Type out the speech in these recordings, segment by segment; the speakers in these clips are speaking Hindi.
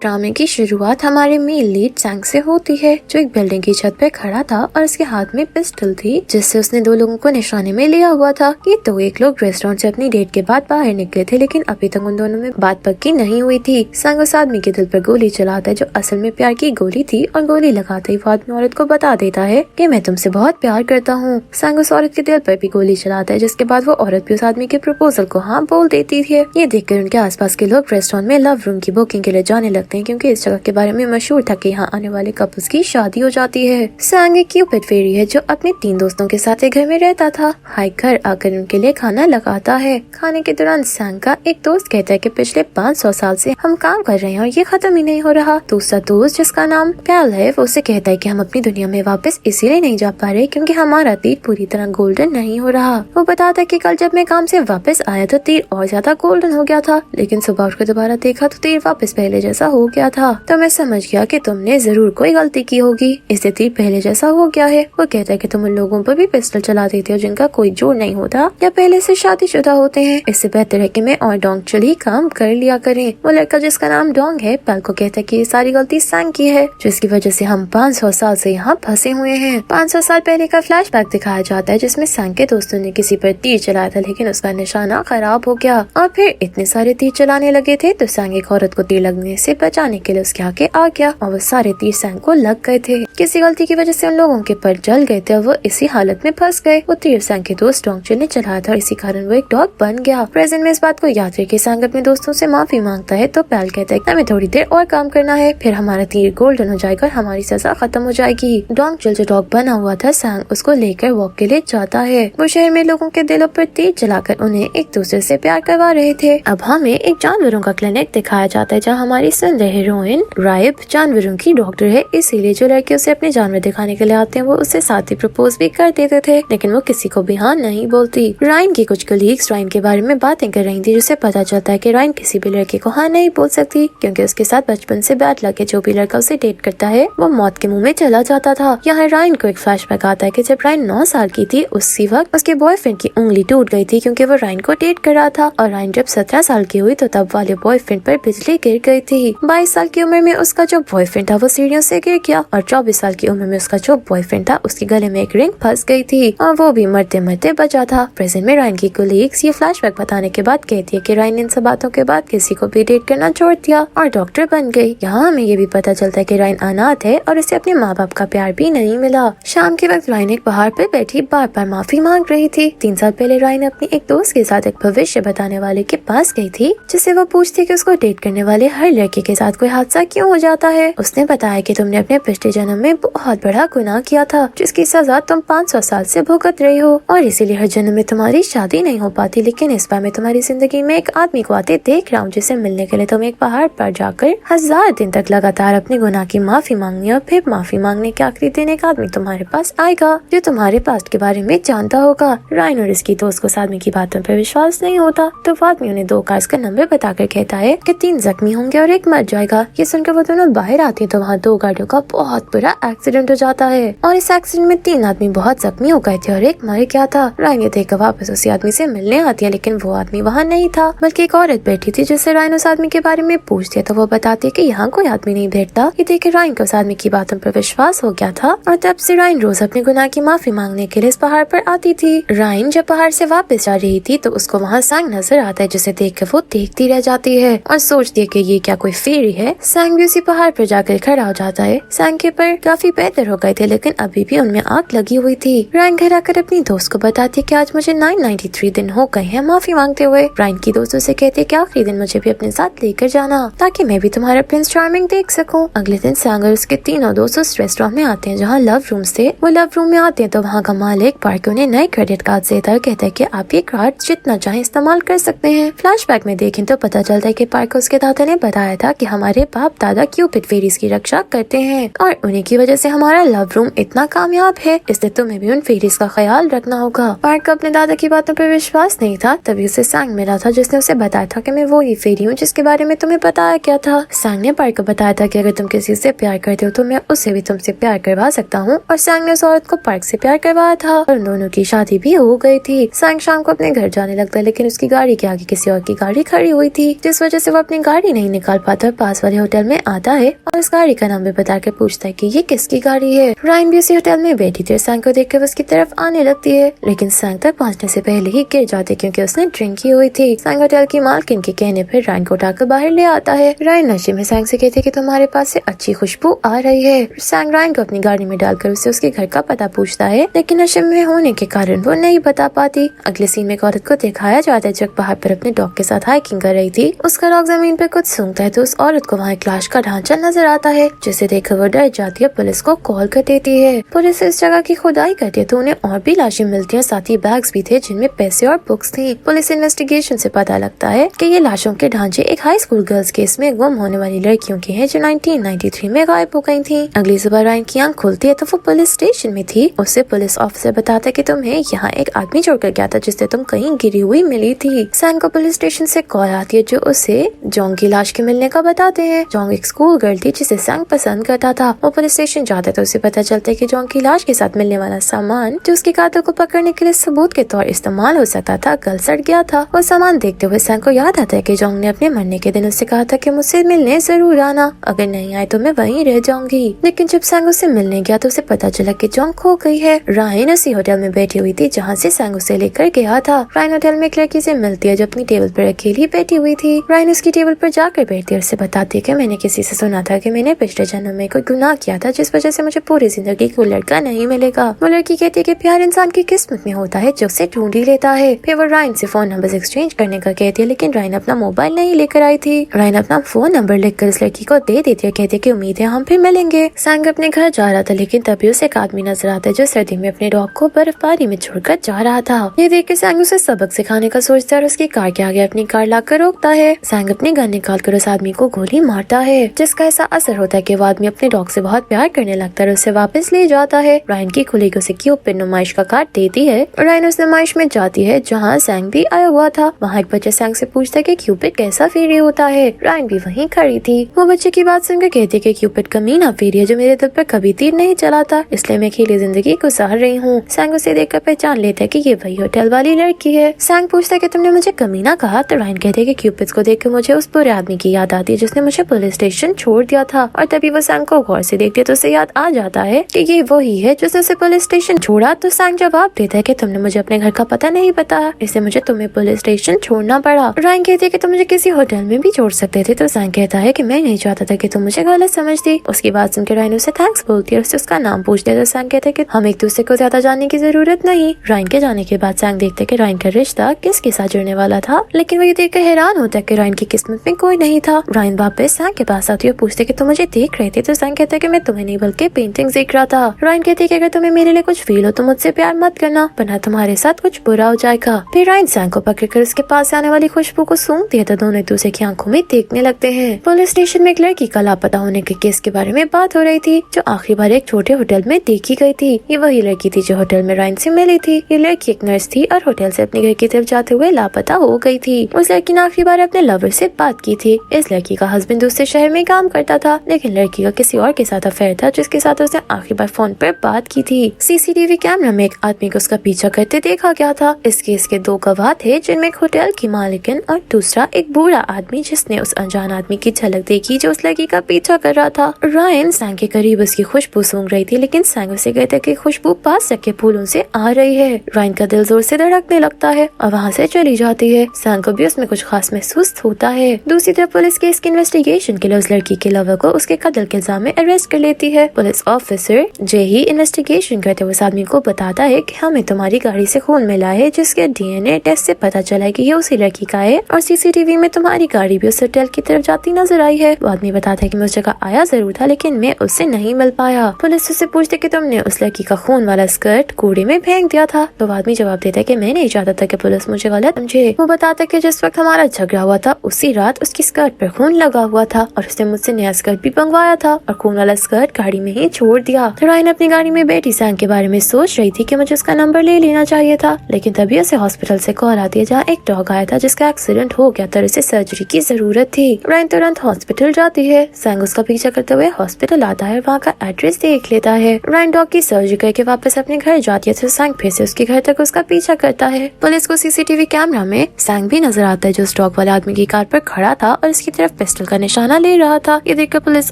ड्रामे की शुरुआत हमारे मेन लीड सैंग से होती है, जो एक बिल्डिंग की छत पर खड़ा था और उसके हाथ में पिस्टल थी, जिससे उसने 2 लोगों को निशाने में लिया हुआ था। ये तो एक लोग रेस्टोरेंट से अपनी डेट के बाद बाहर निकले थे, लेकिन अभी तक उन दोनों में बात पक्की नहीं हुई थी। सैंग उस आदमी के दिल पर गोली चलाता है, जो असल में प्यार की गोली थी, और गोली लगाते ही वो आदमी औरत को बता देता है कि मैं तुमसे बहुत प्यार करता हूँ। सैंग उस औरत के दिल पर भी गोली चलाता है, जिसके बाद वो औरत भी उस आदमी के प्रपोजल को हाँ बोल देती है। ये देखकर उनके आसपास के लोग रेस्टोरेंट में लव रूम की बुकिंग के लिए जाने लगते हैं, क्योंकि इस जगह के बारे में मशहूर था कि यहाँ आने वाले कपल्स की शादी हो जाती है। सैंग एक क्यूपिड फेरी है, जो अपने 3 दोस्तों के साथ एक घर में रहता था। हाइक घर आकर उनके लिए खाना लगाता है। खाने के दौरान सैंग का एक दोस्त कहता है कि पिछले 500 साल से हम काम कर रहे हैं और ये खत्म ही नहीं हो रहा। दूसरा दोस्त, जिसका नाम कैल है, वो उसे कहता है कि हम अपनी दुनिया में वापस इसीलिए नहीं जा पा रहे क्योंकि हमारा तीर पूरी तरह गोल्डन नहीं हो रहा। वो बताता है कि कल जब मैं काम से वापस आया तो तीर और ज्यादा गोल्डन हो गया था, लेकिन सुबह उठकर दोबारा देखा तो तीर वापस पहले जैसा हो गया था। तो मैं समझ गया कि तुमने जरूर कोई गलती की होगी, इसलिए तीर पहले जैसा हो गया है। वो कहता है कि तुम उन लोगों पर भी पिस्टल चला देते हो जिनका कोई जोड़ नहीं होता या पहले से शादीशुदा होते हैं। इससे बेहतर है कि मैं और डोंग चली काम कर लिया करें। वो लड़का, जिसका नाम डोंग है, पेल को कहता है कि ये सारी गलती सैंग की है, जिसकी वजह से हम 500 साल से यहाँ फंसे हुए हैं। 500 साल पहले का फ्लैशबैक दिखाया जाता है, जिसमें सैंग के दोस्तों ने किसी पर तीर चलाया था, लेकिन उसका निशाना खराब हो गया और फिर इतने सारे तीर चलाने लगे थे तो सैंग एक औरत को तीर लगने से बचाने के लिए उसके आगे आ गया और वो सारे तीर सैंग को लग गए थे। किसी गलती की वजह से उन लोगों के पर जल गए थे और वो इसी हालत में फंस गए। वो तीर सैंग के दोस्त डोंगचुल ने चलाया था और इसी कारण वो एक डॉग बन गया। प्रेजेंट में इस बात को याद करके सैंग अपने दोस्तों से माफी मांगता है, तो पैल कहता है कि हमें थोड़ी देर और काम करना है, फिर हमारा तीर गोल्डन हो जाएगा और हमारी सजा खत्म हो जाएगी। डोंगचुल, जो डॉग बना हुआ था, सैंग उसको लेकर वॉक के लिए जाता है। वो शहर में लोगों के दिलों पर तीर चलाकर उन्हें एक दूसरे से प्यार करवा रहे थे। अब हमें एक जानवरों का क्लिनिक दिखाया जाता है, जहाँ हमारी सुंदर हीरोइन राइब जानवरों की डॉक्टर है, इसीलिए जो लड़के उसे अपने जानवर दिखाने के लिए आते हैं वो उसे साथ ही प्रपोज भी कर देते थे, लेकिन वो किसी को भी हाँ नहीं बोलती। राइन की कुछ कलीग्स राइन के बारे में बातें कर रही थी, जिससे पता चलता है कि राइन किसी भी लड़के को हाँ नहीं बोल सकती, क्योंकि उसके साथ बचपन से बैड लग के जो भी लड़का उसे डेट करता है वो मौत के मुंह में चला जाता था। यहाँ राइन को एक फ्लैशबैक आता है कि जब राइन 9 साल की थी, उसी वक्त उसके बॉयफ्रेंड की उंगली टूट गई थी, क्योंकि वो राइन को डेट कर रहा था, और राइन जब 17 साल की हुई तो तब वाले बॉयफ्रेंड पर बिजली गिर गई थी। 22 साल की उम्र में उसका जो बॉयफ्रेंड था वो सीढ़ियों से गिर गया, और 24 साल की उम्र में उसका जो बॉयफ्रेंड था उसके गले में एक रिंग फंस गई थी और वो भी मरते मरते बचा था। प्रेजेंट में राइन की कोलीग्स ये फ्लैशबैक बताने के बाद कहती है कि राइन इन सब बातों के बाद किसी को भी डेट करना छोड़ दिया और डॉक्टर बन गई। यहाँ हमें ये भी पता चलता है कि राइन अनाथ है और उसे अपने माँ बाप का प्यार भी नहीं मिला। शाम के वक्त राइन एक पहाड़ पर बैठी बार बार माफी मांग रही थी। 3 साल पहले राइन अपनी एक दोस्त के साथ एक भविष्य बताने वाले के पास गई थी, जिससे वो पूछती कि उसको डेट करने वाले हर लड़के के साथ कोई हादसा क्यों हो जाता है। उसने बताया कि तुमने अपने पिछले जन्म में बहुत बड़ा गुनाह किया था, जिसकी सजा तुम 500 साल से भुगत रही हो, और इसीलिए हर जन्म में तुम्हारी शादी नहीं हो पाती, लेकिन इस बार मैं तुम्हारी जिंदगी में एक आदमी को आते देख रहा हूँ, जिसे मिलने के लिए तुम एक पहाड़ पर जाकर 1000 दिन तक लगातार अपने गुनाह की माफी मांगनी, और फिर माफी मांगने के आखिरी दिन एक आदमी तुम्हारे पास आएगा जो तुम्हारे पास्ट के बारे में जानता होगा। राइन और इसकी दोस्त को आदमी की बातों पर विश्वास नहीं होता, तो आदमी उन्हें 2 कार्स का नंबर बताकर कहता है कि 3 जख्मी होंगे और 1 मर जाएगा। ये सुनकर वो दोनों बाहर आती है तो वहाँ 2 गाड़ियों का बहुत बुरा एक्सीडेंट हो जाता है, और इस एक्सीडेंट में 3 आदमी बहुत जख्मी हो गए थे और 1 मर गया था। राइन ये देखकर वापस उसी आदमी से मिलने आती है, लेकिन वो आदमी वहाँ नहीं था, बल्कि एक औरत बैठी थी, जिससे राइन उस आदमी के बारे में पूछती है तो वो बताती है कि यहाँ कोई आदमी नहीं बैठता। ये देख राइन को उस आदमी की बातों पर विश्वास हो गया था, और तब से राइन रोज अपने गुनाह की माफी मांगने के लिए इस पहाड़ पर आती थी। राइन जब पहाड़ से वापस जा रही थी तो उसको वहाँ सैंग नजर आता है, जिसे देखकर वो देखती रह जाती है और सोचती है कि ये क्या कोई फेरी है। सैंग भी उसी पहाड़ पर जाकर खड़ा हो जाता है। सैंग के पर काफी बेहतर हो गए थे, लेकिन अभी भी उनमें आग लगी हुई थी। राइन घर आकर अपनी दोस्त को बताती है कि आज मुझे 993 दिन हो गए हैं माफी मांगते हुए। राइन की दोस्तों से कहती है कि आखिरी दिन मुझे भी अपने साथ लेकर जाना, ताकि मैं भी तुम्हारा प्रिंस चार्मिंग देख सकूं। अगले दिन सैंग और उसके 3 दोस्त उस रेस्टोरेंट में आते हैं जहाँ लव रूम थे। वो लव रूम में आते हैं तो वहाँ का मालिक पार्क उन्हें नए क्रेडिट कार्ड देता है, कहता है कि आप ये कार्ड जितना चाहे इस्तेमाल कर सकते हैं। फ्लैशबैक में देखें तो पता चलता है कि पार्क को उसके दादा ने बताया था कि हमारे बाप दादा क्यूपिड फेरीज की रक्षा करते हैं और उन्हीं की वजह से हमारा लव रूम इतना कामयाब है, इसलिए तुम्हें भी उन फेरीज का ख्याल रखना होगा। पार्क को अपने दादा की बातों पर विश्वास नहीं था, तभी उसे सैंग मिला था, जिसने उसे बताया था कि मैं वो ही फेरी हूँ जिसके बारे में तुम्हें बताया क्या था। सैंग ने पार्क को बताया था कि अगर तुम किसी से प्यार करते हो तो मैं उससे भी तुमसे प्यार करवा सकता हूँ, और सैंग ने उस औरत को पार्क से प्यार करवाया था और उन दोनों की शादी भी हो गई थी। सैंग शाम को अपने घर जाने लगता है, लेकिन उसकी गाड़ी के आगे किसी और की गाड़ी खड़ी हुई थी, जिस वजह से वो अपनी गाड़ी नहीं निकाल पाता। पास वाले होटल में आता है और उस गाड़ी का नंबर बताकर पूछता है कि ये किसकी गाड़ी है। रायन भी उसी होटल में बैठी थी, सैंग को देखकर उसकी तरफ आने लगती है, लेकिन सैंग तक पहुंचने से पहले ही गिर जाती क्योंकि उसने ड्रिंक की हुई थी। सैंग होटल की मालकिन के कहने पर रायन को उठाकर बाहर ले आता है। रायन नशे में सैंग से कहते कि तुम्हारे पास से अच्छी खुशबू आ रही है। सैंग रायन को अपनी गाड़ी में डालकर उसे उसके घर का पता पूछता है, लेकिन नशे में होने के कारण वो नहीं बता पाती। अगले सीन में एक औरत को दिखाया जाता है जो बाहर पर अपने डॉग के साथ हाइकिंग कर रही थी। उसका डॉग जमीन पर कुछ सूंघता है तो उस औरत को वहाँ एक लाश का ढांचा नजर आता है, जिसे देखकर वो डर जाती है, पुलिस को कॉल कर देती है। पुलिस इस जगह की खुदाई करती है तो उन्हें और भी लाशें मिलती हैं, साथ ही बैग्स भी थे जिनमें पैसे और बुक्स थी। पुलिस इन्वेस्टिगेशन से पता लगता है कि ये लाशों के ढांचे एक हाई स्कूल गर्ल्स केस में गुम होने वाली लड़कियों के हैं जो 1993 में गायब हो गई थी। अगली सुबह रायन की आंख खुलती है तो वो पुलिस स्टेशन में थी। उससे पुलिस ऑफिसर बताता है कि तुम्हें यहाँ एक आदमी छोड़कर गया था जिससे तुम कहीं गिरी हुई मिली थी। सैंग को पुलिस स्टेशन से कॉल आती है जो उसे जोंग की लाश के मिलने का बताते हैं। जोंग एक स्कूल गर्ल थी जिसे सैंग पसंद करता था। वो पुलिस स्टेशन जाता है तो उसे पता चलता है कि जोंग की लाश के साथ मिलने वाला सामान जो उसके कातिल को पकड़ने के लिए सबूत के तौर इस्तेमाल हो सकता था, गल सड़ गया था। वो सामान देखते हुए सैंग को याद आता है कि जोंग ने अपने मरने के दिन उससे कहा था कि मुझसे मिलने जरूर आना, अगर नहीं आए तो मैं वहीं रह जाऊंगी। लेकिन जब सैंग उससे मिलने गया तो उसे पता चला कि जोंग खो गई है। रायन उसी होटल में बैठी हुई थी जहाँ से सैंग उसे लेकर गया था। रायन होटल में एक लड़की से मिलती है जो अपनी टेबल पर अकेली बैठी हुई थी। रायन उसकी टेबल पर जाकर बैठती है और उसे बताती है कि मैंने किसी से सुना था कि मैंने पिछले जन्म में कोई गुनाह किया था जिस वजह से मुझे पूरी जिंदगी कोई लड़का नहीं मिलेगा। वो लड़की कहती है कि प्यार इंसान की किस्मत में होता है जो उसे ढूंढ ही लेता है। फिर वो रायन से फोन नंबर एक्सचेंज करने का कहती है, लेकिन रायन अपना मोबाइल नहीं लेकर आई थी। रायन अपना फोन नंबर लिखकर इस लड़की को दे देती है, कहती है कि उम्मीद है हम फिर मिलेंगे। सैंग अपने घर जा रहा था लेकिन तभी उसे एक आदमी नजर आता है जो सर्दी में अपने डॉग को बर्फबारी में छोड़कर जा रहा था। ये देख के सैंग उसे सबक सिखाने का सोचता है और उसकी कार के आगे अपनी कार लाकर रोकता है। सैंग अपनी गन निकाल कर उस आदमी को गोली मारता है, जिसका ऐसा असर होता है कि वो आदमी अपने डॉग से बहुत प्यार करने लगता है और उसे वापस ले जाता है। रायन की खुली उसे क्यूपिड नुमाइश का कार्ड देती है। रायन उस नुमाइश में जाती है जहाँ सैंग भी आया हुआ था। वहाँ एक बच्चा सैंग से पूछता है कि क्यूपिड कैसा फेरी होता है। रायन भी वहीं खड़ी थी। वो बच्चे की बात सुनकर कहती है कि क्यूपिड कमीना फेरी है जो मेरे दिल पर कभी तीर नहीं चलाता, इसलिए मैं अकेली जिंदगी गुजार रही हूँ। सैंग उसे देखकर पहचान लेता है कि ये वही होटल वाली लड़की है। सैंग पूछता है कि तुमने मुझे कमीना कहा, तो रायन कहते हैं कि क्यूपिड को देखकर मुझे उस बुरे आदमी की याद आती है जिसने मुझे पुलिस स्टेशन छोड़ दिया था। और तभी वो सैंग को गौर से देखती है तो उसे याद आ जाता है कि ये वही है जिसने उसे पुलिस स्टेशन छोड़ा। तो सैंग जवाब देता है कि तुमने मुझे अपने घर का पता नहीं बताया, इसलिए मुझे तुम्हें पुलिस स्टेशन छोड़ना पड़ा। रायन कहती है कि तुम मुझे किसी होटल में भी छोड़ सकते थे। तो सैंग कहता है कि मैं नहीं चाहता था कि तुम मुझे गलत समझती। उसकी बात सुनकर रायन उसे थैंक्स बोलती है और उसका नाम पूछते है। तो सैंग कहते हैं कि हम एक दूसरे को ज्यादा जानने की जरूरत नहीं। रायन के जाने के बाद सैंग देखते है कि रायन का रिश्ता किसके साथ जुड़ने वाला था, लेकिन वो ये देखकर हैरान होता है कि रायन की किस्मत में कोई नहीं था। रायन वापस सैंग के पास आती है और पूछते कि तुम मुझे देख रहे थे। तो सैंग कहता है कि मैं तुम्हें नहीं बल्कि पेंटिंग देख रहा था। रायन कहती है कि अगर तुम्हें मेरे लिए कुछ फील हो तो मुझसे प्यार मत करना, वरना तुम्हारे साथ कुछ बुरा हो जाएगा। फिर रायन सैंग को पकड़कर उसके पास आने वाली खुशबू को सूंघती है तो दोनों एक दूसरे की आंखों में देखने लगते हैं। पुलिस स्टेशन में एक लड़की का लापता होने के केस के बारे में बात हो रही थी जो आखिरी बार एक छोटे होटल में देखी गई थी। ये वही लड़की थी जो होटल में रायन से मिली थी। ये लड़की एक नर्स थी और होटल से अपने घर की तरफ जाते हुए लापता हो गई थी। उस लड़की ने आखिरी बार अपने लवर से बात की थी। इस लड़की का हस्बैंड दूसरे शहर में काम करता था, लेकिन लड़की का किसी और के साथ अफेयर था जिसके साथ उसने आखिरी बार फोन पर बात की थी। सीसीटीवी कैमरा में एक आदमी को उसका पीछा करते देखा गया था। इस केस के दो गवाह थे जिनमें एक होटल की मालिकिन और दूसरा एक बूढ़ा आदमी जिसने उस अनजान आदमी की झलक देखी जो उस लड़की का पीछा कर रहा था। रायन सैंग के करीब उसकी खुशबू सूंघ रही थी, लेकिन सैंग उसे कहते कि खुशबू पास रखे फूलों से आ रही है। रायन का दिल जोर से धड़कने लगता है और वहाँ से चली जाती है। सैंग को भी उसमें कुछ खास महसूस होता है। दूसरी तरफ पुलिस केस की इन्वेस्टिगेशन के लिए उस लड़की के लवर को उसके कत्ल के इल्जाम में अरेस्ट कर लेती है। पुलिस ऑफिसर जे ही इन्वेस्टिगेशन करते हुए उस आदमी को बताता है कि हमें तुम्हारी गाड़ी से खून मिला है जिसके डीएनए टेस्ट से पता चला है कि ये उसी लड़की का है और सीसीटीवी में तुम्हारी गाड़ी भी उस होटल की तरफ जाती नजर आई है। वो आदमी बताता है कि मैं उस जगह आया जरूर था लेकिन मैं उससे नहीं मिल पाया। पुलिस उससे पूछते कि तुमने उस लड़की का खून वाला स्कर्ट कूड़े में फेंक दिया था। तो आदमी जवाब देता है कि मैं नहीं चाहता था कि पुलिस मुझे गलत समझे। वो बताता है कि जिस वक्त हमारा झगड़ा हुआ था उसी रात उसकी स्कर्ट पर खून लगा हुआ था और उसने मुझसे नया स्कर्ट भी मंगवाया था और खून वाला स्कर्ट गाड़ी में ही छोड़ दिया। तो रायन अपनी गाड़ी में बैठी सैंग के बारे में सोच रही थी कि मुझे उसका नंबर ले लेना चाहिए था, लेकिन तभी उसे हॉस्पिटल से कॉल आती है जहाँ एक डॉग आया था जिसका एक्सीडेंट हो गया था और उसे सर्जरी की जरूरत थी। रायन तुरंत हॉस्पिटल जाती है। सैंग उसका पीछा करते हुए हॉस्पिटल आता है, वहाँ का एड्रेस देख लेता है। रायन डॉग की सर्जरी करके वापस अपने घर जाती है तो सैंग फिर से उसके घर तक उसका पीछा करता है। पुलिस को सीसीटीवी कैमरा में सैंग भी नजर आता है जो उस डॉग वाले आदमी की कार पर खड़ा था और उसकी तरफ पिस्टल का निशाना ले रहा था। ये देखकर पुलिस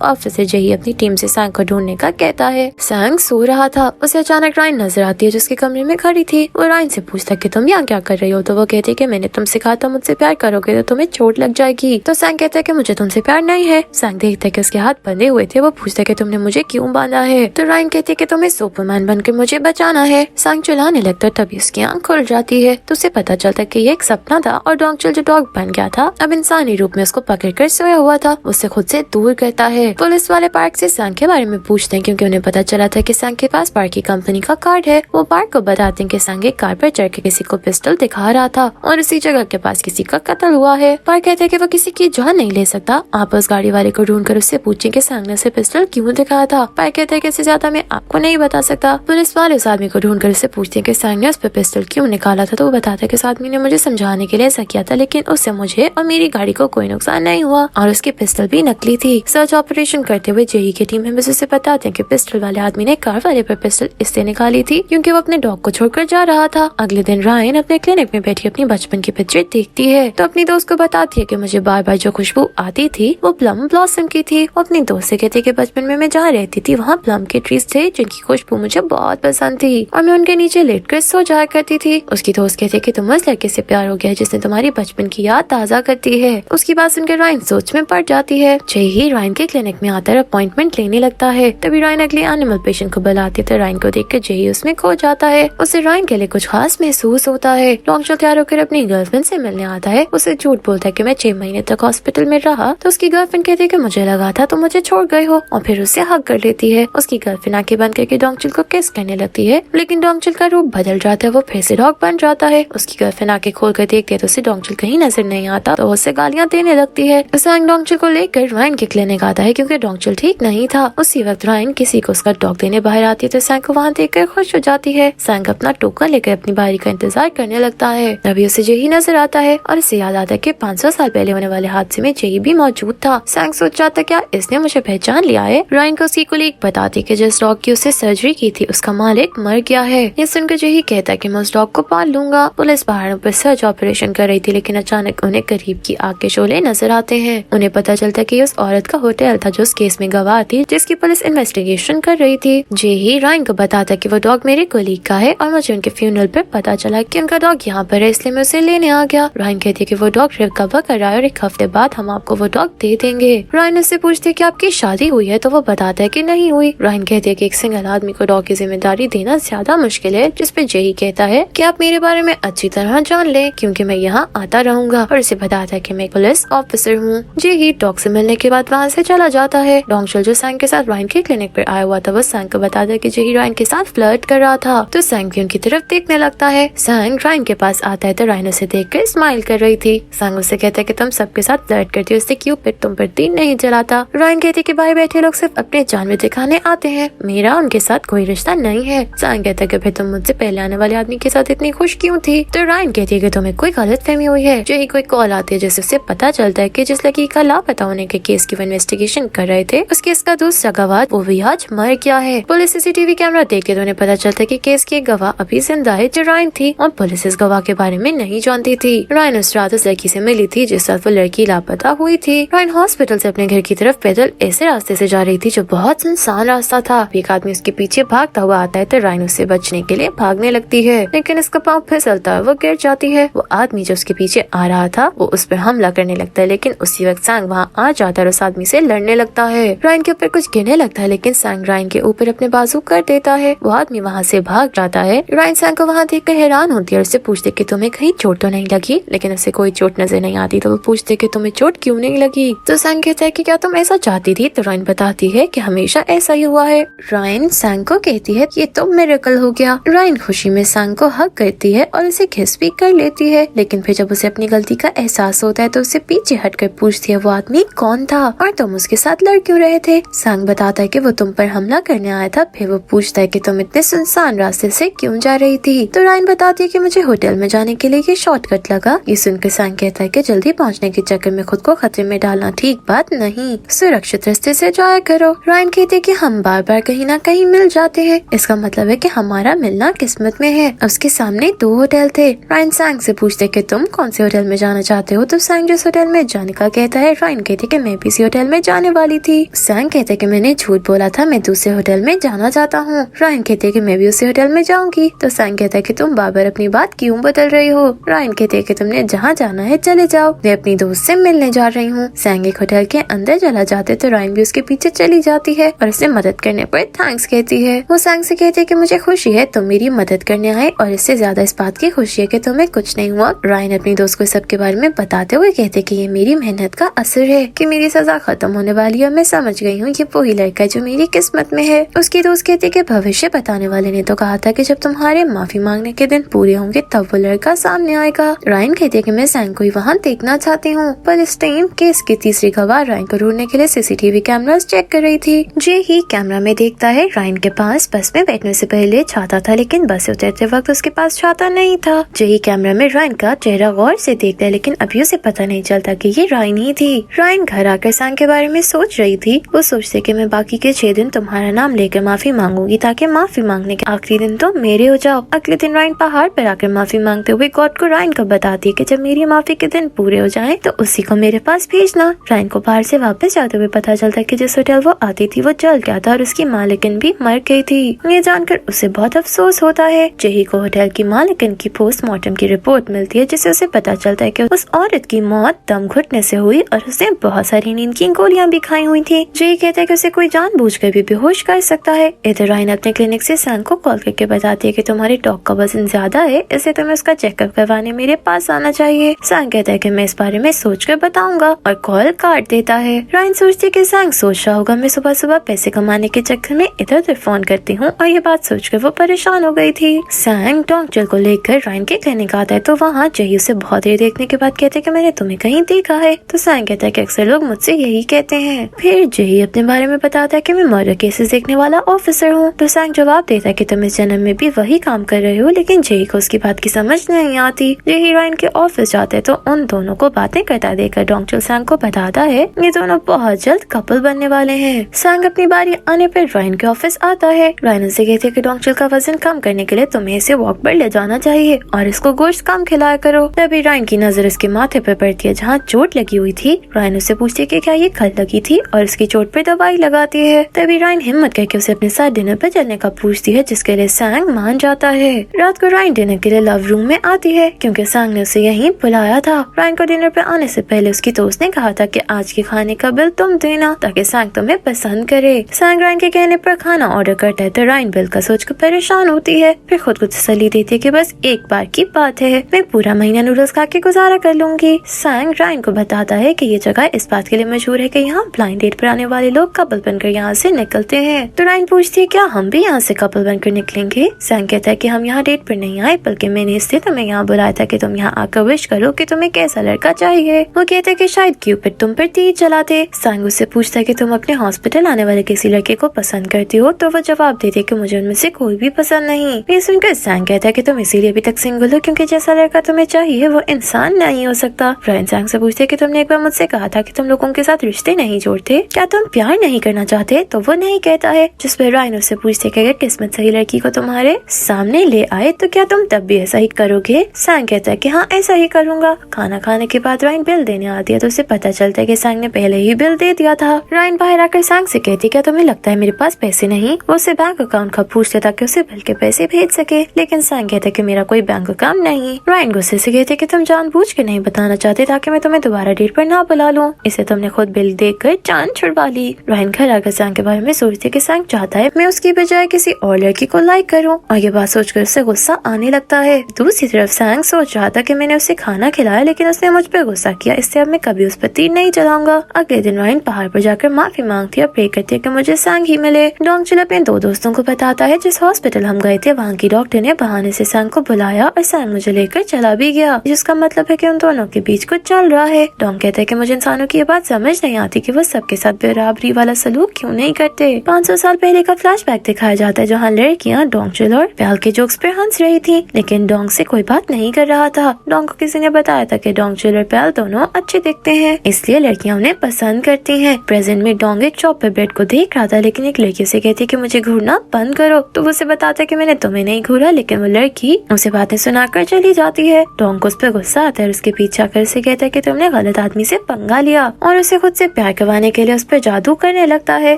ऑफिसर जेही अपनी टीम से सैंग को ढूंढने का कहता है। सैंग सो रहा था, उसे अचानक रायन नजर आती है जिसके कमरे में खड़ी थी। वो रायन से पूछता कि तुम यहाँ क्या कर रही हो, तो वो कहती है कि मैंने तुमसे कहा था मुझसे प्यार करोगे तो तुम्हें चोट लग जाएगी। तो सैंग कहता है कि मुझे तुमसे प्यार नहीं है। सैंग देखता है कि उसके हाथ बंधे हुए थे। वो पूछता है कि तुमने मुझे क्यों बांधा है। तो रायन कहती है कि तुम्हें सुपरमैन बनकर मुझे बचाना है। सैंग चिल्लाने लगता है, तभी उसकी आंख खुल जाती है तो उसे पता चलता है कि ये एक सपना था और डोंगचुल जो डॉग बन गया था अब इंसानी रूप में उसको पकड़कर सोया हुआ था। उससे खुद से दूर करता है। पुलिस वाले पार्क से सैंग के बारे में पूछते हैं क्योंकि उन्हें पता चला था कि सैंग के पास पार्क की कंपनी का कार्ड है। वो पार्क को बताते हैं कि सैंग एक कार पर चढ़ के किसी को पिस्टल दिखा रहा था और उसी जगह के पास किसी का कत्ल हुआ है। पार्क कहते हैं कि वो किसी की जान नहीं ले सकता। आप उस गाड़ी वाले को ढूंढकर उससे पूछें कि सैंग ने उसे पिस्टल क्यों दिखाया था। पार्क कहते हैं कि इससे ज्यादा मैं आपको नहीं बता सकता। पुलिस वाले उस आदमी को ढूंढकर उससे पूछते हैं कि सैंग ने उस पर पिस्टल क्यों निकाला था। तो वो बताता है कि उस आदमी ने मुझे समझाने के लिए ऐसा किया था, लेकिन उससे मुझे और मेरी गाड़ी को कोई नुकसान नहीं हुआ और उसकी पिस्टल भी नकली थी। सर्च ऑपरेशन करते हुए जेई की टीम मेंबर्स उसे बताते हैं कि पिस्टल वाले आदमी ने कार वाले पर पिस्टल इससे निकाली थी क्योंकि वो अपने डॉग को छोड़कर जा रहा था। अगले दिन रायन अपने क्लिनिक में बैठी अपनी बचपन की पिक्चर देखती है तो अपनी दोस्त को बताती है कि मुझे बार बार जो खुशबू आती थी वो प्लम ब्लॉसम की थी। वो अपनी दोस्त से कहती है कि बचपन में मैं जहाँ रहती थी वहाँ प्लम के ट्रीज थे जिनकी खुशबू मुझे बहुत पसंद थी और मैं उनके नीचे लेटकर सो जाया करती थी। उसकी दोस्त कहती है कि तुम उस लड़के से प्यार हो गया जिसने तुम्हारी बचपन की याद ताजा करती है। उसकी बात सुनकर रायन सोच में पड़ जाती है। जेही रायन के क्लिनिक में आकर अपॉइंटमेंट लेने लगता है। तभी रायन अगले एनिमल पेशेंट को बुलाती है तो रायन को देखकर जेही उसमें खो जाता है। उसे रायन के लिए कुछ खास महसूस होता है। डोंगचुल तैयार होकर अपनी गर्लफ्रेंड से मिलने आता है। उसे झूठ बोलता है कि मैं 6 महीने तक हॉस्पिटल में रहा। तो उसकी गर्लफ्रेंड कहती है कि मुझे लगा था तुम मुझे छोड़ गए हो और फिर उससे हक कर लेती है। उसकी गर्लफ्रेंड आंखें बंद करके डोंगचुल को किस करने लगती है, लेकिन डोंगचुल का रूप बदल जाता है। वो फिर से डॉग बन जाता है। उसकी गर्लफ्रेंड आंखें खोल कर देखती है तो उसे डोंगचुल कहीं नजर नहीं आता तो उससे गालियां देने लगती है। सैंग डोंगचुल को लेकर रायन के क्लिनिक आता है क्योंकि डोंगचुल ठीक नहीं था। उसी वक्त रायन किसी को उसका डॉग देने बाहर आती है तो सैंग को वहाँ देखकर खुश हो जाती है। सैंग अपना टोकन लेकर अपनी बारी का इंतजार करने लगता है। तभी उसे जेही नजर आता है और इसे याद आता है कि 500 साल पहले होने वाले हादसे में जेही भी मौजूद था। सैंग सोच जाता क्या इसने मुझे पहचान लिया है। रायन को उसकी कुलीग बताती कि जिस डॉग की उसे सर्जरी की थी उसका मालिक मर गया है। ये सुनकर जेही कहता है कि मैं उस डॉग को पाल लूंगा। पुलिस पहाड़ों पर सर्च ऑपरेशन कर रही थी लेकिन अचानक उन्हें करीब की आग के शोले नजर आते हैं। उन्हें पता चलता है कि उस औरत का होटल था जो उस केस में गवाह थी जिसकी पुलिस इन्वेस्टिगेशन कर रही थी। जेही रायन को बताता कि वो डॉग मेरे कोलीग का है और मुझे उनके फ्यूनरल पर पता चला कि उनका डॉग यहाँ पर है, इसलिए मैं उसे लेने आ गया। रायन कहती है कि वो डॉग रिकवर कर रहा है और 1 हफ्ते बाद हम आपको वो डॉग दे देंगे। रायन उससे पूछती है कि आपकी शादी हुई है तो वो बताता है कि नहीं हुई। रायन कहती है कि एक सिंगल आदमी को डॉग की जिम्मेदारी देना ज्यादा मुश्किल है, जिसपे जेही कहता है कि आप मेरे बारे में अच्छी तरह जान ले क्योंकि मैं यहाँ आता रहूंगा और उसे बताता है कि मैं पुलिस ऑफिसर हूँ। जेही डॉग से मिलने के बाद वहाँ से चला जाता है। डोंगचुल जो सैंग के साथ रायन के क्लिनिक पर आया हुआ था वो सैंग को बताता है कि जेही रायन के साथ फ्लर्ट कर रहा था तो सैंग भी उनकी तरफ देखने लगता है। सैंग रायन के पास आता है तो रायन उसे देखकर स्माइल कर रही थी। सैंग उसे कहता है कि तुम सबके साथ फ्लर्ट करती हो, इससे क्यूपिड तुम पर तीर नहीं चलाता। रायन कहती है कि बाहर बैठे लोग सिर्फ अपने जानवर दिखाने आते हैं, मेरा उनके साथ कोई रिश्ता नहीं है। सैंग कहता है कि फिर तुम मुझसे पहले आने वाले आदमी के साथ इतनी खुश क्यों थी। तो रायन कहती है कि तुम्हें कोई गलतफहमी हुई है। जेही कोई कॉल आती है जिससे उसे पता चलता है कि जिस लड़की का लापता होने के केस की इन्वेस्टिगेशन कर रहे थे उस केस का दूसरा गवाह वो भी आज मर गया है। पुलिस सीसीटीवी कैमरा देख के तो उन्हें पता चलता है कि केस की एक गवाह अभी जिंदा है जो रायन थी और पुलिस इस गवाह के बारे में नहीं जानती थी। रायन उस रात उस लड़की से मिली थी जिस रात वो लड़की लापता हुई थी। रायन हॉस्पिटल से अपने घर की तरफ पैदल ऐसे रास्ते से जा रही थी जो बहुत सुनसान रास्ता था। एक आदमी उसके पीछे भागता हुआ आता है तो रायन उससे बचने के लिए भागने लगती है लेकिन इसका पाँव फिसलता है, वो गिर जाती है। वो आदमी जो उसके पीछे आ रहा था वो उस पर हमला करने लगता है लेकिन उसी वक्त सैंग वहाँ आ जाता है और उस आदमी से लड़ने लगता है। रायन के ऊपर कुछ गिरने लगता है लेकिन सैंग रायन के ऊपर अपने बाजू कर देता है। वो आदमी वहाँ से भाग जाता है। रायन सैंग को वहाँ देखकर हैरान होती है और उससे पूछते कि तुम्हें कहीं चोट तो नहीं लगी, लेकिन उसे कोई चोट नजर नहीं आती। तो वो पूछते कि तुम्हें चोट क्यों नहीं लगी। तो सैंग कहता है कि क्या तुम ऐसा चाहती थी। तो रायन बताती है कि हमेशा ऐसा ही हुआ है। रायन सैंग को कहती है ये तो मिरेकल हो गया। रायन खुशी में सैंग को हक करती है और उसे किस भी कर लेती है लेकिन फिर जब उसे अपनी गलती का एहसास होता है तो उसे पीछे हटकर पूछती है वो आदमी कौन था और तुम उसके साथ लड़ क्यों रहे थे। सैंग बताता है कि वो तुम पर हमला करने आया था। फिर वो पूछता है कि तुम इतने सुनसान रास्ते से क्यों जा रही थी। तो रायन बताती है कि मुझे होटल में जाने के लिए ये शॉर्टकट लगा। ये सुनकर सैंग कहता है कि जल्दी पहुंचने के चक्कर में खुद को खतरे में डालना ठीक बात नहीं, सुरक्षित रास्ते से जाया करो। रायन कहते कि हम बार बार कहीं ना कहीं मिल जाते हैं, इसका मतलब है कि हमारा मिलना किस्मत में है। उसके सामने 2 होटल थे। रायन सैंग से पूछते कि तुम कौन से होटल में जाना चाहते हो। तो सैंग जिस होटल में जाने का कहता है रायन कहते कि मैं भी इसी होटल में जाने वाली थी। सैंग कहते कि मैंने झूठ बोला था, मैं दूसरे होटल में जाना चाहता हूँ। रायन कहते कि मैं भी उसी होटल में जाऊंगी। तो सैंग कहता है कि तुम बार बार अपनी बात क्यों बदल रही हो। रायन कहते कि तुमने जहाँ जाना है चले जाओ, मैं अपनी दोस्त से मिलने जा रही हूँ। सैंग एक होटल के अंदर चला जाते तो रायन भी उसके पीछे चली जाती है और उसे मदद करने पर थैंक्स कहती है। वो सैंग से कहती है कि मुझे खुशी है तुम मेरी मदद करने आए और इससे ज्यादा इस बात की खुशी है कि तुम्हें कुछ नहीं हुआ। रायन अपनी दोस्त को सबके बारे में बताते हुए कहते कि ये मेरी मेहनत का असर है कि मेरी सजा खत्म होने वाली है। मैं समझ गई हूँ ये वही लड़का जो मेरी किस्मत में है। उसकी दोस्त कहती कि भविष्य बताने वाले ने तो कहा था कि जब तुम्हारे माफी मांगने के दिन पूरे होंगे तब वो लड़का सामने आएगा। रायन कहती है कि मैं सैंग को ही वहाँ देखना चाहती हूँ। पर इस टाइम केस की तीसरी गवाह रायन को ढूंढने के लिए सीसीटीवी कैमरास चेक कर रही थी। जे ही कैमरा में देखता है रायन के पास बस में बैठने से पहले छाता था, लेकिन बस उतरते वक्त उसके पास छाता नहीं था। जे ही कैमरा में रायन का चेहरा गौर से देखता है, लेकिन अभी उसे पता नहीं चलता कि ये रायन ही थी। रायन घर आकर सैंग के बारे में सोच रही थी। वो सोचते कि मैं बाकी के 6 दिन तुम्हारा नाम लेकर माफी मांगूंगी ताकि माफी मांगने के आखिरी दिन तो मेरे हो जाओ। अगले दिन रायन पहाड़ पर आकर माफी मांगते हुए गॉड को रायन को बताती है कि जब मेरी माफी के दिन पूरे हो जाएं तो उसी को मेरे पास भेजना। रायन को बाहर से वापस जाते हुए पता चलता है कि जिस होटल वो आती थी वो जल गया था और उसकी मालिकिन भी मर गई थी। ये जानकर उसे बहुत अफसोस होता है। जेही को होटल की मालिकिन की पोस्टमार्टम की रिपोर्ट मिलती है जिससे उसे पता चलता है कि उस औरत की मौत दम घुटने से हुई और उसने बहुत सारी नींद की गोलियां भी खाई हुई थी। जेही कहता है कि उसे कोई जानबूझकर भी बेहोश कर सकता है। इधर रायन अपने क्लिनिक से सैंग को कॉल करके बताती है कि तुम्हारे डॉग का वजन ज्यादा है, इसलिए तुम्हें उसका चेकअप करवाने मेरे पास आना चाहिए। सैंग कहता है कि मैं इस बारे में सोचकर बताऊंगा और कॉल काट देता है। रायन सोचती है कि सैंग सोच रहा होगा मैं सुबह सुबह पैसे कमाने के चक्कर में इधर उधर फोन करती हूँ और ये बात सोचकर वो परेशान हो गई थी। सैंग डॉक्टर को लेकर रायन के क्लिनिक आता है तो वहाँ जेही उसे बहुत देर देखने के बाद कहते हैं कि मैंने तुम्हें कहीं देखा है। तो सैंग कहता है कि अक्सर लोग मुझसे यही कहते हैं। फिर जेही अपने बारे में बताता है कि मैं मर्डर केसेस देखने वाला ऑफिसर हूँ। तो सैंग जवाब देता है कि तुम इस जन्म में भी वही काम कर रहे हो, लेकिन जेही को उसकी बात की समझ नहीं आती। जेही रायन के ऑफिस जाते तो उन दोनों को बातें करता देखकर डॉक्टर सैंग को बताता है ये दोनों बहुत जल्द कपल बनने वाले हैं। सैंग अपनी बारी आने पर रायन के ऑफिस आता है। रायन से कहते हैं कि डॉक्टर का वजन कम करने के लिए तुम्हें इसे वॉक पर ले जाना चाहिए और इसको गोश्त कम खिलाया करो। तभी रायन की नजर इसके माथे पर पड़ती है जहाँ चोट लगी हुई थी। रायन उससे पूछती है कि क्या ये खल लगी थी और इसकी चोट पर दवाई लगाती है। तभी रायन हिम्मत करके उसे अपने साथ डिनर पर चलने का पूछती है, जिसके लिए सैंग मान जाता है। रात को रायन डिनर के लिए लव रूम में आती है क्योंकि सैंग ने उसे यहीं बुलाया था। रायन को डिनर पे आने से पहले उसकी दोस्त ने कहा था कि आज के खाने का बिल तुम देना ताकि सैंग तुम्हें पसंद करे। सैंग रायन के कहने पर खाना ऑर्डर करता है तो रायन बिल का सोचकर परेशान होती है। फिर खुद को तसल्ली देती है कि बस एक बार की बात है, मैं पूरा महीना नूडल्स खा के गुजारा कर लूंगी। सैंग रायन को बताता है कि ये जगह इस बात के लिए मशहूर है कि यहाँ ब्लाइंड डेट पर आने वाले लोग कपल बनकर यहाँ से निकलते हैं। तो रायन पूछती है क्या हम भी यहाँ से कपल बनकर निकलेंगे। सैंग कहता है कि हम यहाँ डेट पर नहीं आए बल्कि मैंने इसलिए तुम्हें यहाँ बुलाया था कि तुम यहाँ आकर विश करो कि तुम्हें कैसा लड़का चाहिए। वो कहता है कि शायद क्यूपिड तुम पर तीर चलाते। सैंग उससे पूछता है कि तुम अपने हॉस्पिटल आने वाले किसी लड़के को पसंद करती हो। तो वो जवाब देती है कि मुझे उनमें से कोई भी पसंद नहीं। ये सुनकर सैंग कहता है कि तुम इसीलिए अभी तक सिंगल हो क्योंकि जैसा लड़का तुम्हें चाहिए वो इंसान नहीं हो सकता। रायन सैंग से पूछते कि तुमने एक बार मुझसे कहा था कि तुम लोगों के साथ रिश्ते नहीं जोड़ते, क्या तुम प्यार नहीं करना चाहते। तो वो नहीं कहता है, जिस पर रायन उससे पूछते कि अगर किस्मत सही लड़की को तुम्हारे सामने ले आए तो क्या तुम तब भी ऐसा ही करोगे। सैंग कहता है कि हाँ ऐसा ही करूंगा। खाना खाने के बाद रायन बिल देने आती है तो उसे पता चलता है कि सैंग ने पहले ही बिल दे दिया था। रायन बाहर आकर सैंग से कहती क्या तुम्हें लगता है मेरे पास पैसे नहीं। वो उसे बैंक अकाउंट का पूछते ताकि उसे बिल के पैसे भेज सके, लेकिन सैंग कहता है कि मेरा कोई बैंक अकाउंट नहीं। रायन गुस्से से कहते कि तुम जानबूझ के नहीं बताना चाहते ताकि मैं तुम्हें दोबारा डेट पर ना बुला लूं, इसे तुमने खुद बिल देकर जान छुड़वा ली। रायन घर आकर सैंग के बारे में सोचते कि सैंग चाहता है मैं उसकी बजाय किसी और लड़की को लाइक करूं और ये बात सोचकर उससे गुस्सा आने लगता है। दूसरी तरफ सैंग सोच रहा था कि मैंने उसे खाना खिलाया लेकिन उसने मुझ पर गुस्सा किया, इससे अब मैं कभी उस पर तीर नहीं चलाऊंगा। अगले दिन रायन पहाड़ पर जाकर माफी मांगती है और प्रे करती है कि मुझे सैंग ही मिले। डॉक्टर अपने 2 दोस्तों को बताता है जिस हॉस्पिटल हम गए थे वहाँ की डॉक्टर ने बहाने से सैंग को बुलाया और सैंग मुझे लेकर चला भी गया, जिसका मतलब है कि उन दोनों के बीच कुछ चल रहा है। डॉन कहता है कि मुझे इंसानों की ये बात समझ नहीं आती कि वो सबके साथ बराबरी वाला सलूक क्यों नहीं करते। 500 साल पहले का फ्लैशबैक दिखाया जाता है जहाँ लड़कियाँ डोंगचुल और प्याल के जोक्स पर हंस रही थी, लेकिन डोंग से कोई बात नहीं कर रहा था। डोंग को किसी ने बताया था कि डोंगचुल और प्याल दोनों अच्छे दिखते हैं, इसलिए लड़कियां उन्हें पसंद करती हैं। प्रेजेंट में डोंग एक शॉप पे बेड को देख रहा था, लेकिन एक लड़की से कहती कि मुझे घूरना बंद करो। तो वो उसे बताता कि मैंने तुम्हें नहीं घूरा, लेकिन वो लड़की उसे बातें सुनाकर चली जाती है। डोंग को उस पर गुस्सा आता है और उसके पीछे आकर उसे कहता है कि तुमने गलत आदमी से पंगा लिया और उसे खुद से प्यार करवाने के लिए उस पर जादू करने लगता है,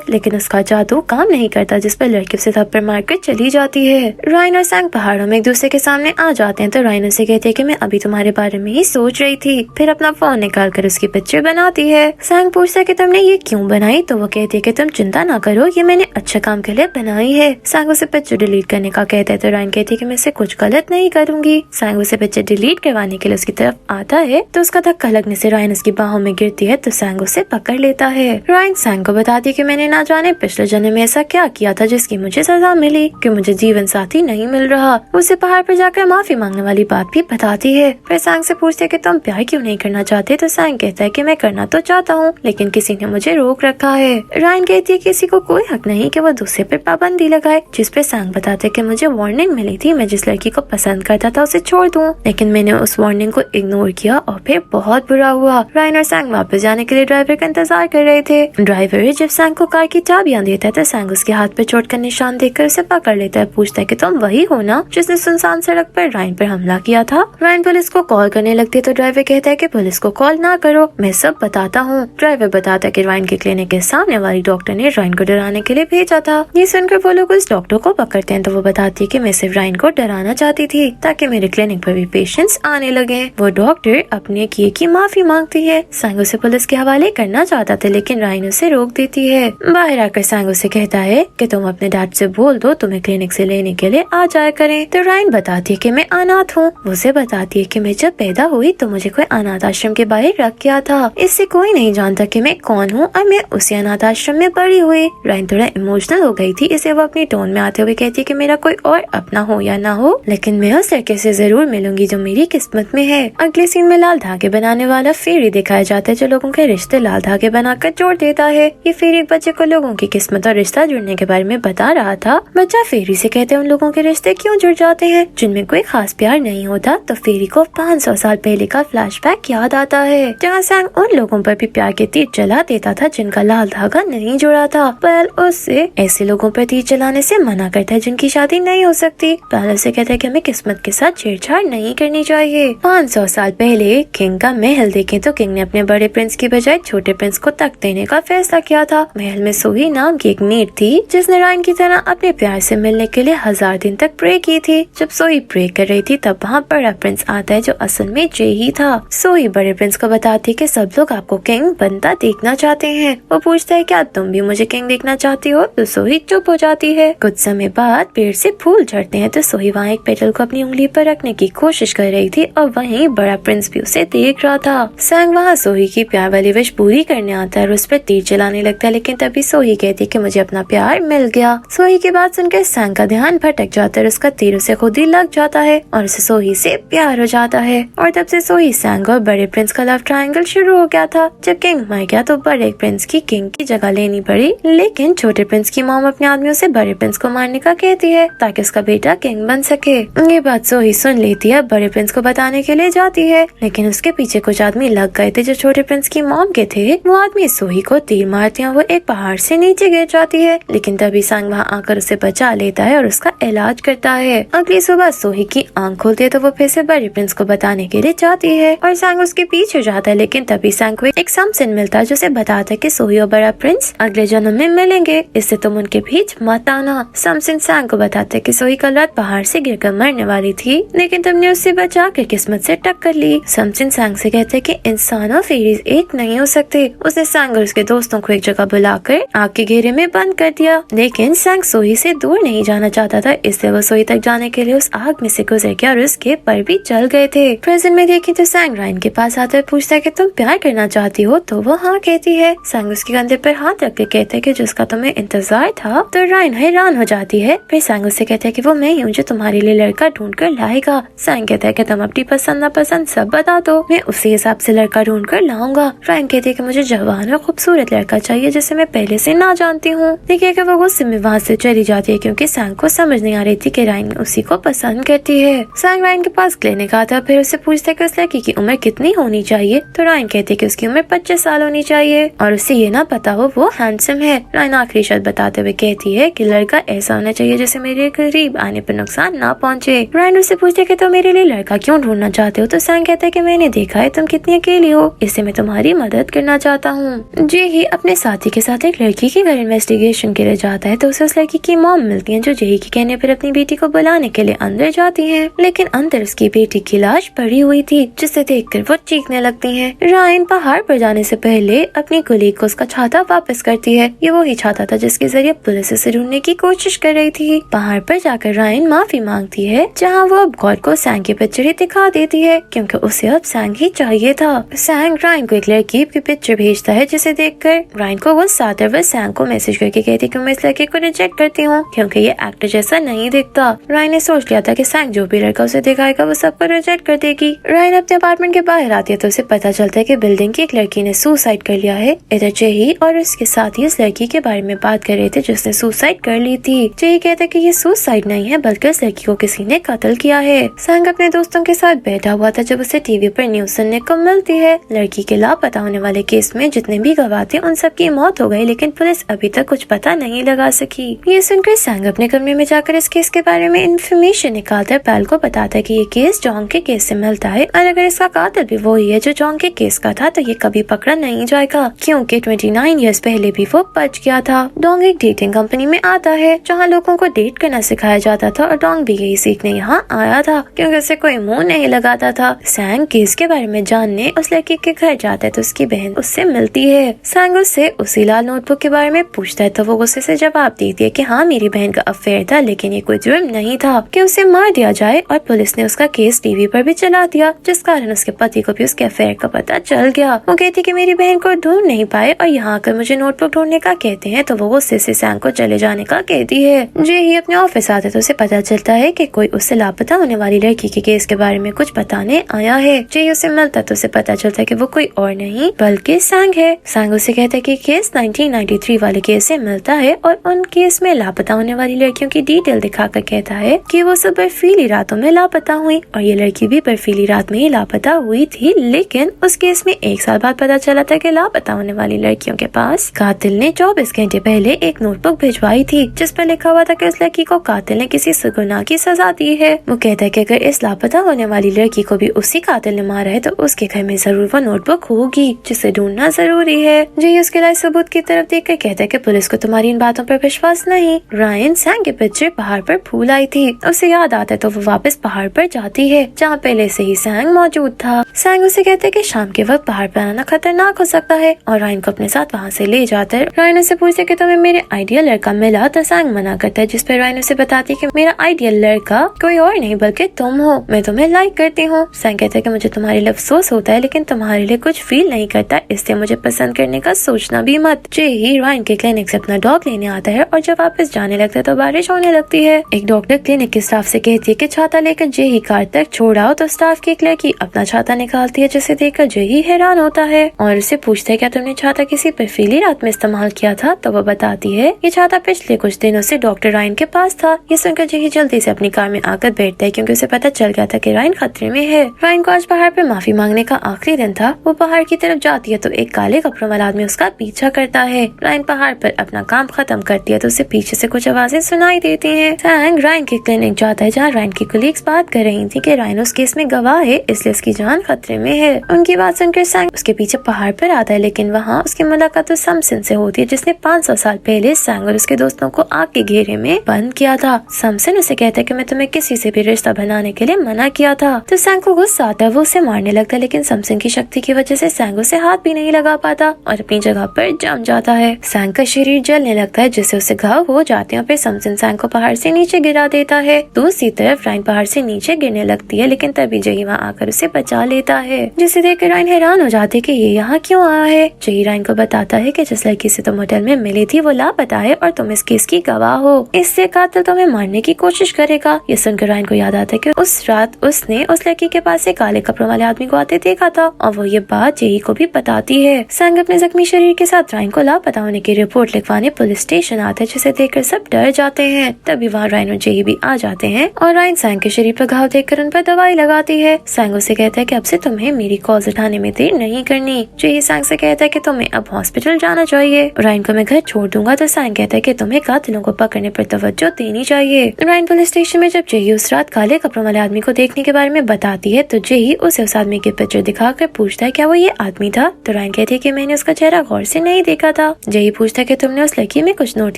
लेकिन उसका जादू काम नहीं करता, जिस पर लड़की उसे थप्पड़ मारकर चली जाती है। रायन और सैंग पहाड़ों में एक दूसरे के सामने आ जाते हैं तो रायन उसे कहती है कि मैं अभी तुम्हारे बारे में ही सोच रही थी। फिर अपना फोन निकाल कर उसकी पिक्चर बनाती है। सैंग पूछता है कि तुमने ये क्यों बनाई, तो वो कहती है कि तुम चिंता ना करो, ये मैंने अच्छे काम के लिए बनाई है। सैंग उसे पिक्चर डिलीट करने का कहता है तो रायन कहती है कि मैं इसे कुछ गलत नहीं करूंगी। सैंग उसे पिक्चर डिलीट करवाने के लिए उसकी तरफ आता है तो उसका धक्का लगने से रायन उसकी बाहों में गिरती है तो सैंग उसे पकड़ लेता है। रायन सैंग को बताती है कि मैंने ना जाने पिछले जन्म में ऐसा क्या किया था जिसकी मुझे सजा मिली कि मुझे जीवन साथी नहीं मिल रहा। उसे पहाड़ पर जाकर माफी मांगने वाली बात भी बताती है। फिर सैंग से पूछते है कि तुम प्यार क्यों नहीं करना चाहते, तो सैंग कहता है कि मैं करना तो चाहता हूँ लेकिन किसी ने मुझे रोक रखा है। रायन कहती है किसी को कोई हक नहीं कि वो दूसरे पर पाबंदी लगाए, जिस पे सैंग बताते कि मुझे वार्निंग मिली थी मैं जिस लड़की को पसंद करता था उसे छोड़ दूं, लेकिन मैंने उस वार्निंग को इग्नोर किया और फिर बहुत बुरा हुआ। रायन और सैंग वापस जाने के लिए ड्राइवर का इंतजार कर रहे थे। ड्राइवर जब सैंग को कार की चाबियां देता है तो सैंग उसके हाथ पे चोट का निशान देखकर उसे पकड़ लेता है। पूछता है कि तुम वही हो ना जिसने सुनसान सड़क पर रायन पर हमला किया था। रायन पुलिस को कॉल करने लगती है तो ड्राइवर कहता है कि पुलिस को कॉल ना करो, मैं सब बताता हूँ। ड्राइवर बताता है कि रायन के क्लिनिक के सामने वाली डॉक्टर ने रायन को डराने के लिए भेजा था। ये सुनकर वो लोग उस डॉक्टर को पकड़ते हैं तो वो बताती है कि मैं सिर्फ रायन को डराना चाहती थी ताकि मेरे क्लिनिक पर भी पेशेंट्स आने लगे। वो डॉक्टर अपने किए की माफी मांगती है। सैंग उसे पुलिस के हवाले करना चाहता था लेकिन रायन उसे रोक देती है। बाहर आकर सैंग उसे कहता है कि तुम अपने डैड से बोल दो तुम्हें क्लिनिक से लेने के लिए आ जाया करें। तो रायन बताती है कि मैं अनाथ हूँ। वो उसे बताती है कि मैं जब पैदा हुई तो मुझे कोई अनाथ आश्रम के बाहर रख गया था, इससे कोई नहीं जानता कि मैं कौन हूँ और मैं उसी अनाथ आश्रम में बड़ी हुई। रायन थोड़ा इमोशनल हो गई थी, इसे वो अपनी टोन में आते हुए कहती है कि मेरा कोई और अपना हो या ना हो लेकिन मैं उस लड़के से जरूर मिलूंगी जो मेरी किस्मत में है। अगले सीन में लाल धागे बनाने वाला फेरी दिखाया जाता है जो लोगों के रिश्ते लाल धागे बनाकर जोड़ देता है। ये फेरी एक बच्चे को लोगों की किस्मत और रिश्ता जुड़ने के बारे में बता रहा था। बच्चा फेरी से कहते हैं उन लोगों के रिश्ते क्यों जुड़ जाते हैं जिनमें कोई खास प्यार नहीं होता। तो फेरी को 500 साल पहले का फ्लैशबैक याद आता है जहाँ सैंग उन लोगों पर भी प्यार के तीर चला देता था जिनका लाल धागा नहीं जुड़ा था। पहल उससे ऐसे लोगों पर तीर चलाने से मना करता है जिनकी शादी नहीं हो सकती। पहल उसे कहता है कि हमें किस्मत के साथ छेड़छाड़ नहीं करनी चाहिए। 500 साल पहले किंग का महल देखें तो किंग ने अपने बड़े प्रिंस की बजाय छोटे प्रिंस को तख्त देने का फैसला किया था। महल में सोही नाम की एक नीड थी जिसने रायन की तरह अपने प्यार से मिलने के लिए 1000 दिन तक प्रे की थी। जब सोही प्रे कर रही थी तब वहाँ बड़ा प्रिंस आता है जो असल में जे ही था। सोही बड़े प्रिंस को बताती है कि सब लोग आपको किंग बनता देखना चाहते हैं। वो पूछता है क्या तुम भी मुझे किंग देखना चाहती हो, तो सोही चुप हो जाती है। कुछ समय बाद पेड़ से फूल झड़ते हैं तो सोही वहाँ एक पेटल को अपनी उंगली पर रखने की कोशिश कर रही थी और वहीं बड़ा प्रिंस भी उसे देख रहा था। सैंग वहाँ सोही की प्यार वाली विश पूरी करने आता है और उस पर तीर चलाने लगता है लेकिन तभी सोही कहती है कि मुझे अपना प्यार मिल गया। सोही की बात सुनकर सैंग का ध्यान भटक जाता है और उसका तीर उसे खुद ही लग जाता है और उसे सोही से प्यार हो जाता है। और तब से सोही सैंग और बड़े प्रिंस का लव ट्रायंगल शुरू हो गया था। जब किंग मर गया तो बड़े प्रिंस की किंग की जगह लेनी पड़ी लेकिन छोटे प्रिंस की मॉम अपने आदमियों से बड़े प्रिंस को मारने का कहती है ताकि उसका बेटा किंग बन सके। ये बात सोही सुन लेती है, बड़े प्रिंस को बताने के लिए जाती है लेकिन उसके पीछे कुछ आदमी लग गए थे जो छोटे प्रिंस की मॉम के थे। वो आदमी सोही को तीर मारते हैं, वो एक पहाड़ से नीचे गिर जाती है लेकिन तभी सैंग वहाँ आकर उसे बचा लेता है और उसका इलाज करता है। अगली सुबह सोही की आंख खुलती है तो वो फिर से बड़े प्रिंस को बताने के लिए जाती है और सैंग उसके पीछे जाता है लेकिन तभी सैंग को एक समसिन मिलता है जो उसे बताता है कि सोही और बड़ा प्रिंस अगले जन्म में मिलेंगे, इससे तुम उनके बीच मत आना। समसिन सैंग को बताता है कि सोही कल रात पहाड़ से गिरकर मरने वाली थी लेकिन तुमने उससे बचा कर किस्मत से टक्कर ली। समसिन सैंग से कहते हैं कि इंसान और फेरीज एक नहीं हो सकते। उसने सैंग और उसके दोस्तों को एक जगह बुलाकर आग के घेरे में बंद कर दिया लेकिन सैंग सोही से दूर नहीं जाना चाहता था, इसलिए वो सोही तक जाने के लिए उस आग में से गुजर गया और उसके पर भी जल गए थे। प्रेजेंट में देखें तो सैंग रायन के पास आता है, पूछता है कि तुम प्यार करना चाहती हो, तो वो हाँ कहती है। सैंग उसके कंधे पर हाथ रख के कहते हैं कि जिसका तुम्हें इंतजार था। तो रायन हैरान हो जाती है। फिर सैंग उससे कहते हैं कि वो मैं ही हूँ जो तुम्हारे लिए लड़का ढूंढ कर लाएगा। सैंग कहता है कि तुम अपनी पसंद नापसंद सब बता दो, मैं उसी हिसाब से लड़का ढूंढ कर लाऊंगा। रायन कहती है कि मुझे जवान और खूबसूरत लड़का चाहिए जिसे मैं पहले से ना जानती हूँ। देखिए कि वो गुस्से में वहाँ से चली जाती है क्योंकि सैंग को समझ नहीं आ रही थी कि रायन उसी को पसंद करती है। सैंग रायन के पास क्लिनिक आता है, फिर उससे पूछता है कि उस लड़की की उम्र कितनी होनी चाहिए। तो रायन कहती है कि उसकी उम्र 25 साल होनी चाहिए और उसे ये ना पता हो वो हैंडसम है। रायन आखिरी शब्द बताते हुए कहती है कि लड़का ऐसा होना चाहिए जिसे मेरे करीब आने पर नुकसान ना पहुँचे। रायन उससे पूछते है कि तुम मेरे लिए लड़का क्यों ढूंढना चाहते हो। तो सैंग कहता है कि मैंने देखा है तुम कितनी अकेली हो, इससे मैं तुम्हारी मदद करना चाहता हूँ। जेही अपने साथी के साथ एक लड़की के घर इन्वेस्टिगेशन के लिए जाता है तो उसे उस लड़की की मॉम मिलती है जो जेही के कहने पर अपनी बेटी को बुलाने के लिए अंदर जाती है, लेकिन अंदर उसकी बेटी की लाश पड़ी हुई थी, जिसे देखकर वो चीखने लगती है। रायन पहाड़ पर जाने से पहले अपनी कुलीग को उसका छाता वापस करती है। ये वही छाता था जिसके जरिए पुलिस उसे ढूंढने की कोशिश कर रही थी। पहाड़ पर जाकर रायन माफी मांगती है, जहाँ वो अब गॉड को सैंग की पिक्चर ही दिखा देती है क्योंकि उसे अब सैंग ही चाहिए था। सैंग रायन को एक लड़की की पिक्चर भेजता है, जिसे देखकर रायन को गुस्सा आता है। वह सैंग को मैसेज करके कहती कि मैं इस लड़के को रिजेक्ट करती हूँ क्योंकि ये एक्टर जैसा नहीं दिखता। रायन ने सोच लिया था कि सैंग जो भी लड़का उसे दिखाएगा वो सबको रिजेक्ट कर देगी। रायन अपने अपार्टमेंट के बाहर आती है तो उसे पता चलता है कि बिल्डिंग की एक लड़की ने सुसाइड कर लिया है। इधर जेही और उसके साथ ही इस लड़की के बारे में बात कर रहे थे जिसने सुसाइड कर ली थी। जेही कहता है कि ये सुसाइड नहीं है बल्कि इस लड़की को किसी ने कत्ल किया है। सैंग अपने दोस्तों के साथ बैठा हुआ था जब उसे टीवी पर न्यूज सुनने को मिलती है। लड़की के लापता होने वाले केस में जितने भी गवाह थे उन सब की मौत हो गई, लेकिन पुलिस अभी तक कुछ पता नहीं लगा सकी। ये सुनकर सैंग अपने कमरे में जाकर इस केस के बारे में इंफॉर्मेशन निकालकर पैल को बताता है कि ये केस जॉन्ग के केस से मिलता है और अगर इसका कातिल भी वही है जो जॉन्ग के केस का था तो ये कभी पकड़ा नहीं जाएगा क्योंकि 29 इयर्स पहले भी वो बच गया था। डोंग एक डेटिंग कंपनी में आता है जहाँ लोगों को डेट करना सिखाया जाता था और डोंग भी यही सीखने यहाँ आया था क्योंकि उसे कोई मुंह नहीं लगाता था। सैंग केस के बारे में जानने उस लड़की के घर जाता है तो उसकी बहन उससे मिलती है। सैंग उससे उसी लाल नोटबुक के बारे में पूछता है तो वो गुस्से से जवाब देती है कि हाँ मेरी बहन का अफेयर था, लेकिन ये कोई जुर्म नहीं था कि उसे मार दिया जाए और पुलिस ने उसका केस टीवी पर भी चला दिया, जिस कारण उसके पति को भी उसके अफेयर का पता चल गया। वो कहती कि मेरी बहन को ढूंढ नहीं पाए और यहाँ आकर मुझे नोटबुक ढूंढने का कहते हैं तो वो गुस्से से सैंग को चले जाने का कहती है। जेही अपने ऑफिस आते तो उसे पता चलता है कि कोई उससे लापता होने वाली लड़की के केस के बारे में कुछ बताने आया है। जेही उसे मिलता तो उसे पता चलता है कि वो कोई और नहीं बल्कि सैंग है। सैंग उसे कहता है कि केस 1993 वाले केस से मिलता है और उन केस में लापता होने वाली लड़कियों की डिटेल दिखाकर कहता है कि वो सब बर्फीली रातों में लापता हुई और ये लड़की भी बर्फीली रात में ही लापता हुई थी, लेकिन उस केस में 1 साल बाद पता चला था कि लापता होने वाली लड़कियों के पास कातिल ने 24 घंटे पहले एक नोटबुक भिजवाई थी जिस पर लिखा हुआ था कि उस लड़की को कातिल ने किसी गुनाह की सजा दी है। वो कहता है कि अगर इस लापता होने वाली लड़की को भी उसी कातिल ने मारा है तो उसके घर में जरूर वो नोटबुक होगी जिसे ढूंढना जरूरी है। जेही उसके लाए सबूत की तरफ देखकर कहता है कि पुलिस को तुम्हारी इन बातों पर विश्वास नहीं। रायन सैंग के पिक्चर पहाड़ पर फूल आई थी, उसे याद आता है तो वो वापस पहाड़ पर जाती है जहाँ पहले से ही सैंग मौजूद था। सैंग उसे कहते हैं कि शाम के वक्त पहाड़ पर आना खतरनाक हो सकता है और रायन को अपने साथ वहाँ से ले जाता है। रायन उसे पूछते कि तुम्हें मेरे आइडियल लड़का मिला तो सैंग मना करता है, जिस पर रायन उसे बताती है कि मेरा आइडियल लड़का कोई और नहीं बल्कि तुम हो, मैं तुम्हें लाइक करती हूँ। सैंग कहता है कि मुझे तुम्हारे लिए अफसोस होता है लेकिन तुम्हारे लिए कुछ फील नहीं करता, इसलिए मुझे पसंद करने का सोचना भी मत। जेही रायन के क्लिनिक से अपना डॉग लेने आता है और जब वापस जाने लगता है तो बारिश होने लगती है। एक डॉक्टर क्लिनिक के स्टाफ से कहती है कि छाता लेकर जेही कार तक छोड़ाओ तो स्टाफ की एक लड़की अपना छाता निकालती है जिसे देखकर जेही हैरान होता है और उससे पूछता है क्या तुमने छाता किसी बर्फीली रात में इस्तेमाल किया था, तो वो बताती है ये छाता पिछले कुछ दिनों से डॉक्टर रायन के पास था। ये सुनकर जेही जल्दी से अपनी कार में आकर बैठता है क्योंकि उसे पता चल गया था कि रायन खतरे में है। रायन को आज पहाड़ पर माफी मांगने का आखिरी दिन था। वो पहाड़ की तरफ जाती है तो एक काले कपड़ों वाला आदमी उसका पीछा करता है। रायन पहाड़ पर अपना काम खत्म करती है तो उसे पीछे से कुछ आवाजें सुनाई देती हैं। सैंग रायन के क्लिनिक जाता है जहाँ रायन की कोलीग्स बात कर रही थी कि रायन उस केस में गवाह है इसलिए उसकी जान खतरे में है। उनकी बात सुनकर सैंग उसके पीछे पहाड़ पर आता है, लेकिन वहाँ उसकी मुलाकात तो समसन से होती है जिसने 500 साल पहले सैंग और उसके दोस्तों को आग के घेरे में बंद किया था। समसन उसे कहता है कि मैं तुम्हें किसी से भी रिश्ता बनाने के लिए मना किया था। तो सैंग को गुस्सा आता है, वो उसे मारने लगता है, लेकिन समसन की शक्ति की वजह से सैंग उसे हाथ भी नहीं लगा पाता और अपनी जगह पर जम जाता है। सैंग का शरीर जलने लगता है जिससे उसे घाव हो जाते हैं। फिर समसन सैंग को पहाड़ से नीचे गिरा देता है। दूसरी तरफ रायन पहाड़ से नीचे गिरने लगती है, लेकिन तभी जेही वहाँ आकर उसे बचा लेता है, जिसे देखकर रायन हैरान हो जाते कि ये यहाँ क्यों आया है। जेही रायन को बताता है कि जिस लड़की से तुम होटल में मिली थी वो लापता है और तुम इस केस की गवाह हो, इससे कातिल तुम्हें मारने की कोशिश करेगा। ये सुनकर रायन को याद आता है कि उस रात उसने उस लड़की के पास एक काले कपड़ों वाले आदमी को आते देखा था और वो ये बात जेही को भी बताती है। सैंग अपने जख्मी शरीर के साथ रायन को लापता होने की रिपोर्ट लिखवाने पुलिस स्टेशन आता है, जिसे देखकर सब डर जाते हैं। तभी वहाँ रायन और जेही भी आ जाते हैं और रायन सैंग के शरीर पर घाव देखकर उन पर दवाई लगाती है। सैंग उसे कहता है कि अब से तुम्हें मेरी कॉल्स उठाने में देर नहीं करनी। जेही सैंग से कहता है कि तुम्हें अब हॉस्पिटल जाना चाहिए। रायन को मैं घर छोड़ दूंगा तो सैंग कहता है कि तुम्हें कातिलों को पकड़ने पर तवज्जो देनी चाहिए। रायन पुलिस स्टेशन में जब जेही उस रात काले कपड़ों वाले आदमी को देखने के बारे में बताती है तो जेही उसे उस आदमी की पिक्चर दिखा दिखाकर पूछता है क्या वो ये आदमी था। तो रायन कहती है कि मैंने उसका चेहरा गौर से नहीं देखा था। जेई पूछता है कि तुमने उस लड़की में कुछ नोट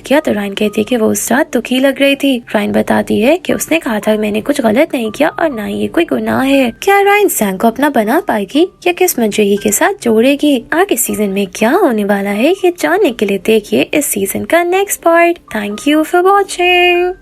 किया। तो रायन कहती है कि वो उस रात दुखी लग रही थी। रायन बताती है कि उसने कहा था मैंने कुछ गलत नहीं किया और ना ये कोई गुनाह है। क्या रायन सैंग को अपना बना पाएगी या किस्मत जेई के साथ जोड़ेगी? आगे सीजन में क्या होने वाला है ये जानने के लिए देखिए इस सीजन का next part. Thank you for watching.